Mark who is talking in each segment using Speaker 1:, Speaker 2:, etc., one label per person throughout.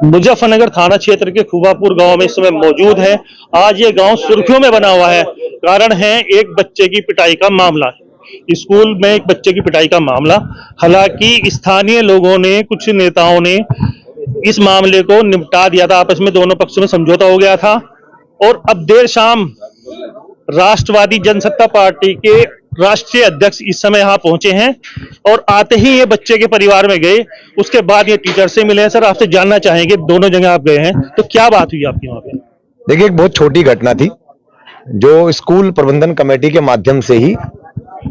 Speaker 1: मुजफ्फरनगर थाना क्षेत्र के खुबापुर गांव में इस समय मौजूद है। आज ये गांव सुर्खियों में बना हुआ है। कारण है एक बच्चे की पिटाई का मामला। स्कूल में एक बच्चे की पिटाई का मामला। हालांकि स्थानीय लोगों ने, कुछ नेताओं ने इस मामले को निपटा दिया था, आपस में दोनों पक्षों में समझौता हो गया था। और अब देर शाम राष्ट्रवादी जनसत्ता पार्टी के राष्ट्रीय अध्यक्ष इस समय यहाँ पहुंचे हैं और आते ही ये बच्चे के परिवार में गए। उसके बाद ये टीचर से मिले हैं। सर, आपसे जानना चाहेंगे, दोनों जगह आप गए हैं तो क्या बात हुई आपकी वहां पे?
Speaker 2: देखिए, एक बहुत छोटी घटना थी जो स्कूल प्रबंधन कमेटी के माध्यम से ही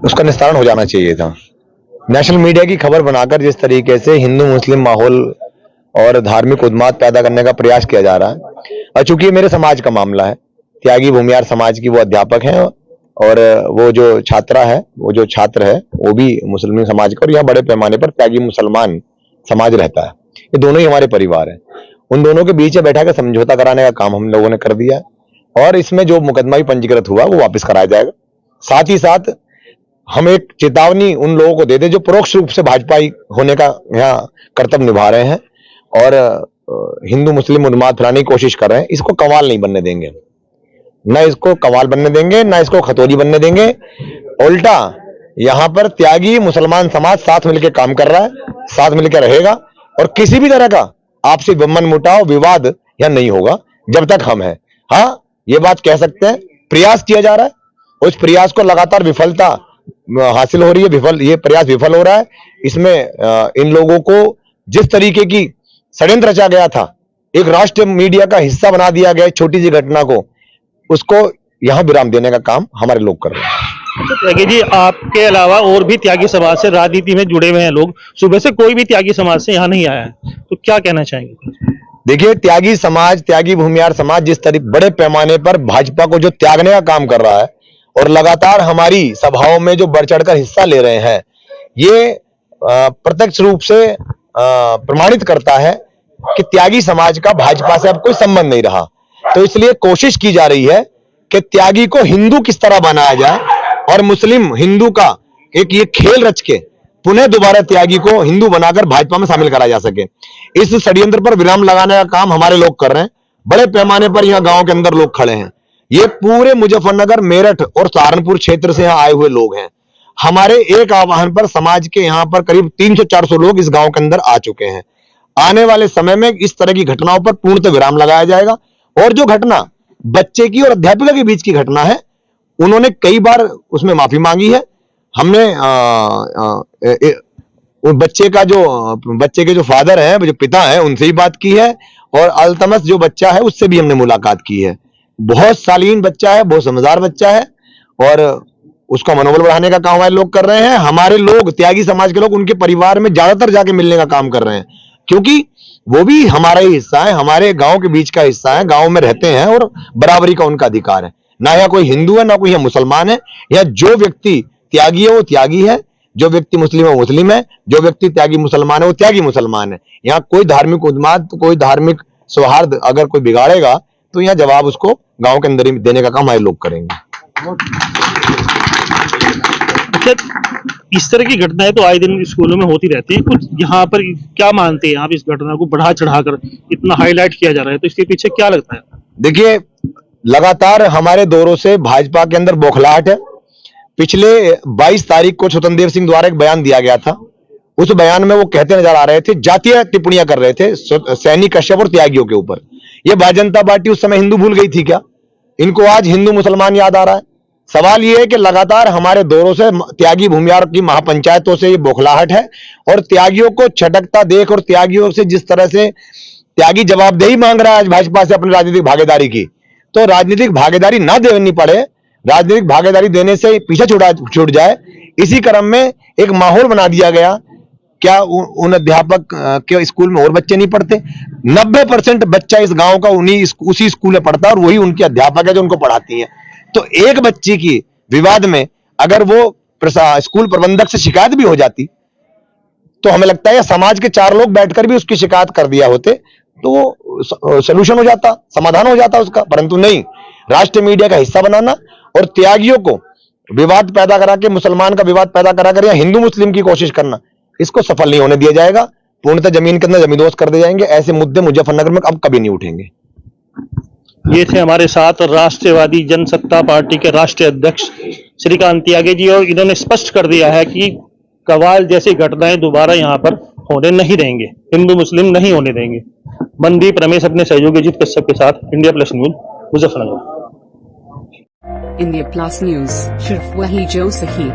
Speaker 2: उसका निस्तारण हो जाना चाहिए था। नेशनल मीडिया की खबर बनाकर जिस तरीके से हिंदू मुस्लिम माहौल और धार्मिक उन्माद पैदा करने का प्रयास किया जा रहा है, और चूंकि मेरे समाज का मामला है, त्यागी भूमियार समाज की वो अध्यापक हैं और वो जो छात्रा है, वो जो छात्र है, वो भी मुस्लिम समाज का, और यहाँ बड़े पैमाने पर त्यागी मुसलमान समाज रहता है। ये दोनों ही हमारे परिवार हैं। उन दोनों के बीच में बैठा कर समझौता कराने का काम हम लोगों ने कर दिया है और इसमें जो मुकदमा भी पंजीकृत हुआ वो वापस कराया जाएगा। साथ ही साथ हम एक चेतावनी उन लोगों को दे दें जो परोक्ष रूप से भाजपाई होने का यहाँ कर्तव्य निभा रहे हैं और हिंदू मुस्लिम उन्माद फैलाने की कोशिश कर रहे हैं। इसको कमाल नहीं बनने देंगे, न इसको कमाल बनने देंगे, न इसको खतौली बनने देंगे। उल्टा यहाँ पर त्यागी मुसलमान समाज साथ मिलकर काम कर रहा है, साथ मिलकर रहेगा और किसी भी तरह का आपसी मनमुटाव विवाद यहाँ नहीं होगा जब तक हम हैं। हाँ, ये बात कह सकते हैं, प्रयास किया जा रहा है, उस प्रयास को लगातार विफलता हासिल हो रही है, ये प्रयास विफल हो रहा है। इसमें इन लोगों को जिस तरीके की षड्यंत्र रचा गया था, एक राष्ट्रीय मीडिया का हिस्सा बना दिया गया छोटी सी घटना को, उसको यहाँ विराम देने का काम हमारे लोग कर रहे हैं।
Speaker 1: अच्छा त्यागी जी, आपके अलावा और भी त्यागी समाज से राजनीति में जुड़े हुए हैं लोग। सुबह से कोई भी त्यागी समाज से यहाँ नहीं आया है, तो क्या कहना चाहेंगे?
Speaker 2: देखिए, त्यागी समाज, त्यागी भूमियार समाज जिस तरह बड़े पैमाने पर भाजपा को जो त्यागने का काम कर रहा है और लगातार हमारी सभाओं में जो बढ़ चढ़कर हिस्सा ले रहे हैं, ये प्रत्यक्ष रूप से प्रमाणित करता है कि त्यागी समाज का भाजपा से अब कोई संबंध नहीं रहा। तो इसलिए कोशिश की जा रही है कि त्यागी को हिंदू किस तरह बनाया जाए और मुस्लिम हिंदू का एक ये खेल रच के पुनः दोबारा त्यागी को हिंदू बनाकर भाजपा में शामिल करा जा सके। इस षड्यंत्र पर विराम लगाने का काम हमारे लोग कर रहे हैं। बड़े पैमाने पर यहाँ गांव के अंदर लोग खड़े हैं। ये पूरे मुजफ्फरनगर, मेरठ और सहारनपुर क्षेत्र से यहाँ आए हुए लोग हैं। हमारे एक आह्वान पर समाज के यहाँ पर करीब 300-400 लोग इस गांव के अंदर आ चुके हैं। आने वाले समय में इस तरह की घटनाओं पर पूर्णतः विराम लगाया जाएगा। और जो घटना बच्चे की और अध्यापिका के बीच की घटना है, उन्होंने कई बार उसमें माफी मांगी है। हमने बच्चे के जो फादर हैं, जो पिता हैं, उनसे ही बात की है और अल्तमस जो बच्चा है उससे भी हमने मुलाकात की है। बहुत शालीन बच्चा है, बहुत समझदार बच्चा है और उसका मनोबल बढ़ाने का काम हमारे लोग कर रहे हैं। हमारे लोग, त्यागी समाज के लोग, उनके परिवार में ज्यादातर जाके मिलने का काम कर रहे हैं, क्योंकि वो भी हमारा ही हिस्सा है, हमारे गांव के बीच का हिस्सा है, गांव में रहते हैं और बराबरी का उनका अधिकार है। ना यहाँ कोई हिंदू है, ना कोई यहाँ मुसलमान है। यहाँ जो व्यक्ति त्यागी है वो त्यागी है, जो व्यक्ति मुस्लिम है वो मुस्लिम है, जो व्यक्ति त्यागी मुसलमान है वो त्यागी मुसलमान है। यहाँ कोई धार्मिक उन्माद, कोई धार्मिक सौहार्द अगर कोई बिगाड़ेगा तो यहाँ जवाब उसको गांव के अंदर ही देने का काम हमारे लोग करेंगे।
Speaker 1: इस तरह की घटनाएं तो आए दिन स्कूलों में होती रहती है। कुछ यहाँ पर क्या मानते हैं आप, इस घटना को बढ़ा चढ़ाकर इतना हाईलाइट किया जा रहा है, तो इसके पीछे क्या लगता है?
Speaker 2: देखिए, लगातार हमारे दौरों से भाजपा के अंदर बौखलाहट है। पिछले 22 तारीख को स्वतंत्र देव सिंह द्वारा एक बयान दिया गया था। उस बयान में वो कहते नजर आ रहे थे, जातीय टिप्पणियां कर रहे थे सैनी, कश्यप और त्यागियों के ऊपर। ये भारतीय जनता पार्टी उस समय हिंदू भूल गई थी क्या? इनको आज हिंदू मुसलमान याद आ रहा है? सवाल ये है कि लगातार हमारे दौरों से त्यागी भूमियार की महापंचायतों से ये बौखलाहट है और त्यागियों को छटकता देख और त्यागियों से जिस तरह से त्यागी जवाबदेही मांग रहा है आज भाजपा से अपनी राजनीतिक भागीदारी की, तो राजनीतिक भागीदारी ना देनी पड़े, राजनीतिक भागीदारी देने से पीछे छूट जाए, इसी क्रम में एक माहौल बना दिया गया। क्या उन अध्यापक के स्कूल में और बच्चे नहीं पढ़ते? 90% बच्चा इस गांव का उसी स्कूल में पढ़ता है और वही उनके अध्यापक है जो उनको पढ़ाती है। तो एक बच्ची की विवाद में अगर वो स्कूल प्रबंधक से शिकायत भी हो जाती तो हमें लगता है समाज के 4 लोग बैठकर भी उसकी शिकायत कर दिया होते तो वो सोल्यूशन हो जाता, समाधान हो जाता उसका। परंतु नहीं, राष्ट्रीय मीडिया का हिस्सा बनाना और त्यागियों को विवाद पैदा करा के, मुसलमान का विवाद पैदा करा कर या हिंदू मुस्लिम की कोशिश करना, इसको सफल नहीं होने दिया जाएगा। पूर्णतः जमीन के अंदर जमींदोज कर दिए जाएंगे। ऐसे मुद्दे मुजफ्फरनगर में अब कभी नहीं उठेंगे।
Speaker 1: ये थे हमारे साथ राष्ट्रवादी जनसत्ता पार्टी के राष्ट्रीय अध्यक्ष श्रीकांत त्यागी जी, और इन्होंने स्पष्ट कर दिया है कि कवाल जैसी घटनाएं दोबारा यहाँ पर होने नहीं देंगे, हिंदू मुस्लिम नहीं होने देंगे। मनदीप रमेश अपने सहयोगी अजीत कश्यप के साथ, India plus news, Muzaffarnagar.
Speaker 3: India plus news, सिर्फ वही जो सही।